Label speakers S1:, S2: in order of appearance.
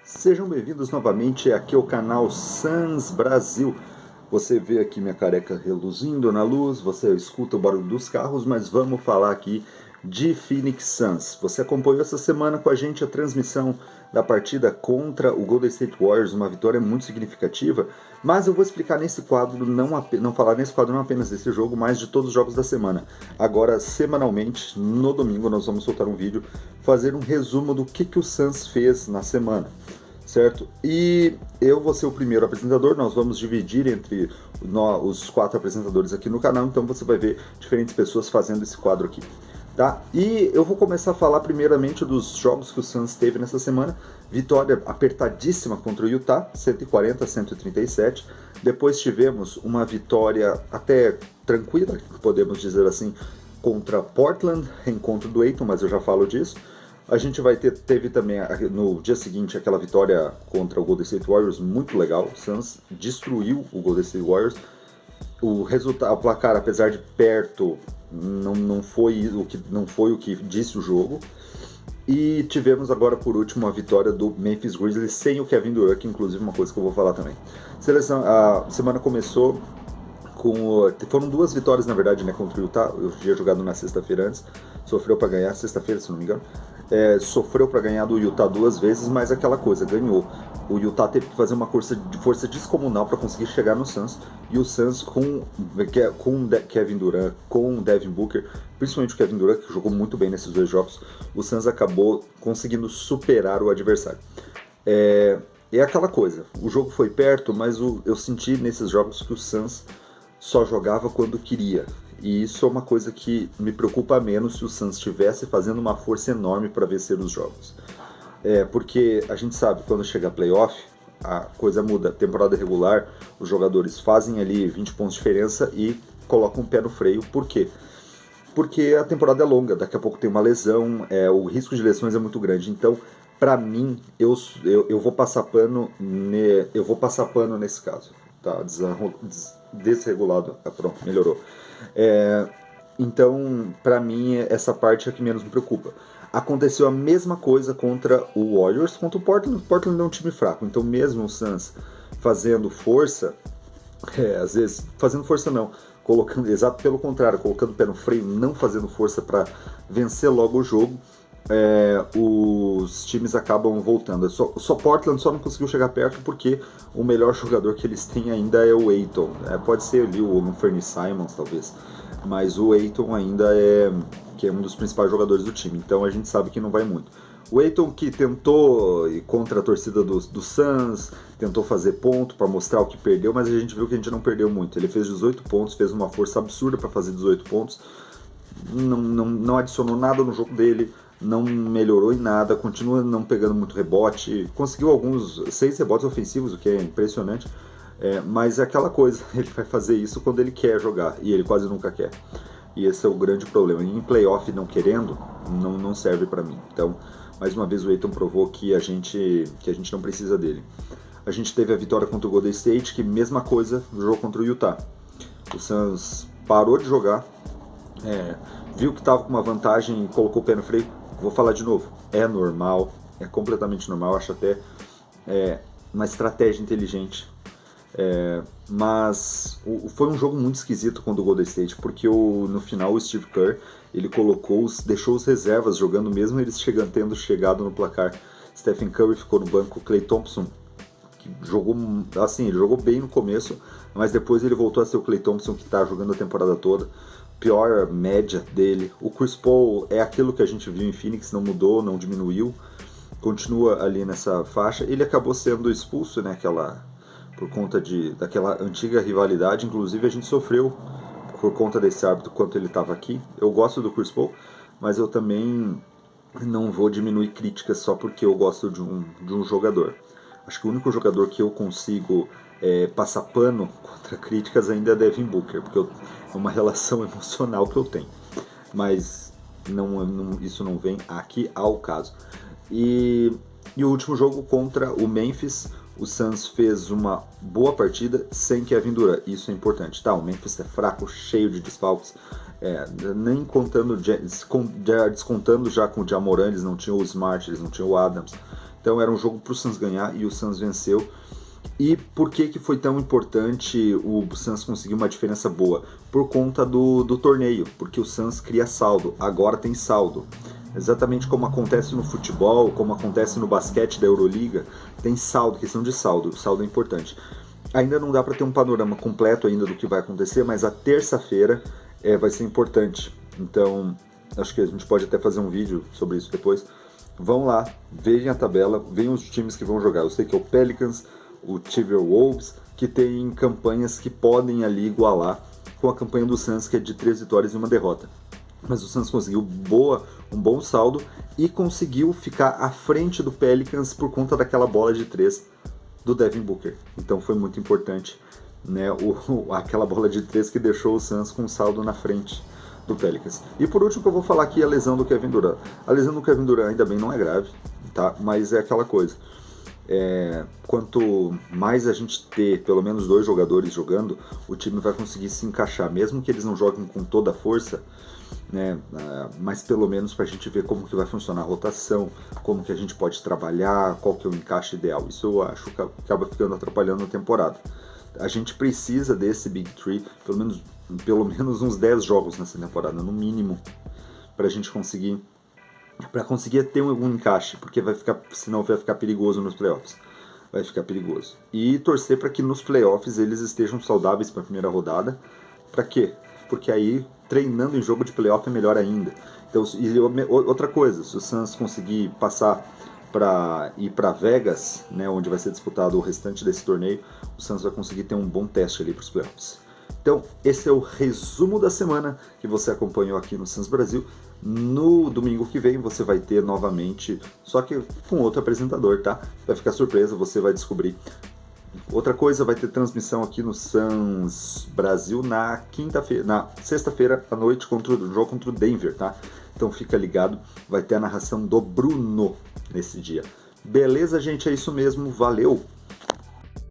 S1: Sejam bem-vindos novamente aqui ao canal Suns Brasil. Você vê aqui minha careca reluzindo na luz, você escuta o barulho dos carros, mas vamos falar aqui de Phoenix Suns. Você acompanhou essa semana com a gente a transmissão da partida contra o Golden State Warriors, uma vitória muito significativa, mas eu vou explicar nesse quadro, não falar nesse quadro não apenas desse jogo, mas de todos os jogos da semana. Agora, semanalmente, no domingo, nós vamos soltar um vídeo, fazer um resumo do que o Suns fez na semana. Certo? E eu vou ser o primeiro apresentador, nós vamos dividir entre os 4 apresentadores aqui no canal, então você vai ver diferentes pessoas fazendo esse quadro aqui. Tá? E eu vou começar a falar primeiramente dos jogos que o Suns teve nessa semana. Vitória apertadíssima contra o Utah, 140-137. Depois tivemos uma vitória até tranquila, podemos dizer assim, contra Portland, reencontro do Ayton, mas eu já falo disso. A gente teve também no dia seguinte aquela vitória contra o Golden State Warriors muito legal. O Suns destruiu o Golden State Warriors. O resultado, o placar, apesar de perto, não foi o que disse o jogo. E tivemos agora por último a vitória do Memphis Grizzlies sem o Kevin Durant, que inclusive uma coisa que eu vou falar também. A semana começou foram 2 vitórias, na verdade, né, contra o Utah. Eu tinha jogado na sexta-feira antes, sofreu para ganhar, sexta-feira, se não me engano. Sofreu para ganhar do Utah 2 vezes, mas aquela coisa, ganhou. O Utah teve que fazer uma força descomunal para conseguir chegar no Suns, e o Suns com Kevin Durant, com Devin Booker, principalmente o Kevin Durant, que jogou muito bem nesses 2 jogos, o Suns acabou conseguindo superar o adversário. É aquela coisa, o jogo foi perto, mas eu senti nesses jogos que o Suns só jogava quando queria. E isso é uma coisa que me preocupa menos se o Suns estivesse fazendo uma força enorme para vencer os jogos. Porque a gente sabe que quando chega a playoff, a coisa muda. Temporada regular, os jogadores fazem ali 20 pontos de diferença e colocam o pé no freio. Por quê? Porque a temporada é longa, daqui a pouco tem uma lesão, o risco de lesões é muito grande. Então, pra mim, eu vou passar pano nesse caso. Tá desregulado. Pronto, melhorou. Então, pra mim, essa parte é a que menos me preocupa. Aconteceu a mesma coisa contra o Warriors, contra o Portland. O Portland é um time fraco, então mesmo o Suns fazendo força, às vezes, fazendo força não, exato pelo contrário, colocando o pé no freio, não fazendo força para vencer logo o jogo, os times acabam voltando. Só Portland só não conseguiu chegar perto porque o melhor jogador que eles têm ainda é o Ayton. Pode ser ali o Anthony Simons, talvez, mas o Ayton ainda que é um dos principais jogadores do time, então a gente sabe que não vai muito. O Ayton que tentou ir contra a torcida do Suns, tentou fazer ponto para mostrar o que perdeu, mas a gente viu que a gente não perdeu muito. Ele fez 18 pontos, fez uma força absurda para fazer 18 pontos, não adicionou nada no jogo dele, não melhorou em nada, continua não pegando muito rebote, conseguiu 6 rebotes ofensivos, o que é impressionante, mas é aquela coisa, ele vai fazer isso quando ele quer jogar, e ele quase nunca quer. E esse é o grande problema. E em playoff não querendo, não serve pra mim. Então, mais uma vez o Ayton provou que a gente não precisa dele. A gente teve a vitória contra o Golden State, que mesma coisa no jogo contra o Utah. O Suns parou de jogar, viu que estava com uma vantagem e colocou o pé no freio. Vou falar de novo, é normal, é completamente normal, acho até uma estratégia inteligente. Mas foi um jogo muito esquisito contra o Golden State, porque no final o Steve Kerr ele deixou os reservas jogando mesmo eles tendo chegado no placar. Stephen Curry ficou no banco, Klay Thompson que jogou assim, ele jogou bem no começo, mas depois ele voltou a ser o Klay Thompson que está jogando a temporada toda. Pior média dele. O Chris Paul é aquilo que a gente viu em Phoenix, não mudou, não diminuiu, continua ali nessa faixa. Ele acabou sendo expulso, né, por conta daquela antiga rivalidade. Inclusive a gente sofreu por conta desse árbitro quando ele estava aqui. Eu gosto do Chris Paul, mas eu também não vou diminuir críticas só porque eu gosto de um jogador. Acho que o único jogador que eu consigo passar pano contra críticas ainda é Devin Booker, porque é uma relação emocional que eu tenho. Mas isso não vem aqui ao caso. E o último jogo contra o Memphis, o Suns fez uma boa partida sem Kevin Durant, isso é importante. Tá, o Memphis é fraco, cheio de desfalques, nem contando, descontando já com o Ja Morant, eles não tinham o Smart, eles não tinham o Adams. Então era um jogo para o Suns ganhar e o Suns venceu. E por que foi tão importante o Suns conseguir uma diferença boa? Por conta do torneio, porque o Suns cria saldo, agora tem saldo. Exatamente como acontece no futebol, como acontece no basquete da Euroliga, tem saldo, questão de saldo, o saldo é importante. Ainda não dá para ter um panorama completo ainda do que vai acontecer, mas a terça-feira vai ser importante. Então, acho que a gente pode até fazer um vídeo sobre isso depois. Vão lá, vejam a tabela, vejam os times que vão jogar. Eu sei que é o Pelicans, o Timberwolves, que tem campanhas que podem ali igualar com a campanha do Suns, que é de 3 vitórias e 1 derrota. Mas o Suns conseguiu um bom saldo e conseguiu ficar à frente do Pelicans por conta daquela bola de 3 do Devin Booker. Então foi muito importante, né, aquela bola de 3 que deixou o Suns com um saldo na frente do Pelicans. E por último que eu vou falar aqui é a lesão do Kevin Durant. A lesão do Kevin Durant ainda bem não é grave, tá? Mas é aquela coisa. Quanto mais a gente ter pelo menos 2 jogadores jogando, o time vai conseguir se encaixar, mesmo que eles não joguem com toda a força, né, mas pelo menos para a gente ver como que vai funcionar a rotação, como que a gente pode trabalhar, qual que é o encaixe ideal. Isso eu acho que acaba ficando atrapalhando a temporada. A gente precisa desse Big Three, pelo menos uns 10 jogos nessa temporada, no mínimo, para a gente conseguir ter algum encaixe, porque senão vai ficar perigoso nos playoffs. Vai ficar perigoso. E torcer para que nos playoffs eles estejam saudáveis para a primeira rodada. Para quê? Porque aí, treinando em jogo de playoff é melhor ainda. Então, e outra coisa, se o Suns conseguir passar para ir para Vegas, né, onde vai ser disputado o restante desse torneio, o Suns vai conseguir ter um bom teste ali para os playoffs. Então, esse é o resumo da semana que você acompanhou aqui no Suns Brasil. No domingo que vem você vai ter novamente, só que com outro apresentador, tá? Vai ficar surpresa, você vai descobrir. Outra coisa, vai ter transmissão aqui no Suns Brasil na sexta-feira à noite o jogo contra o Denver, tá? Então fica ligado, vai ter a narração do Bruno nesse dia. Beleza, gente? É isso mesmo, valeu!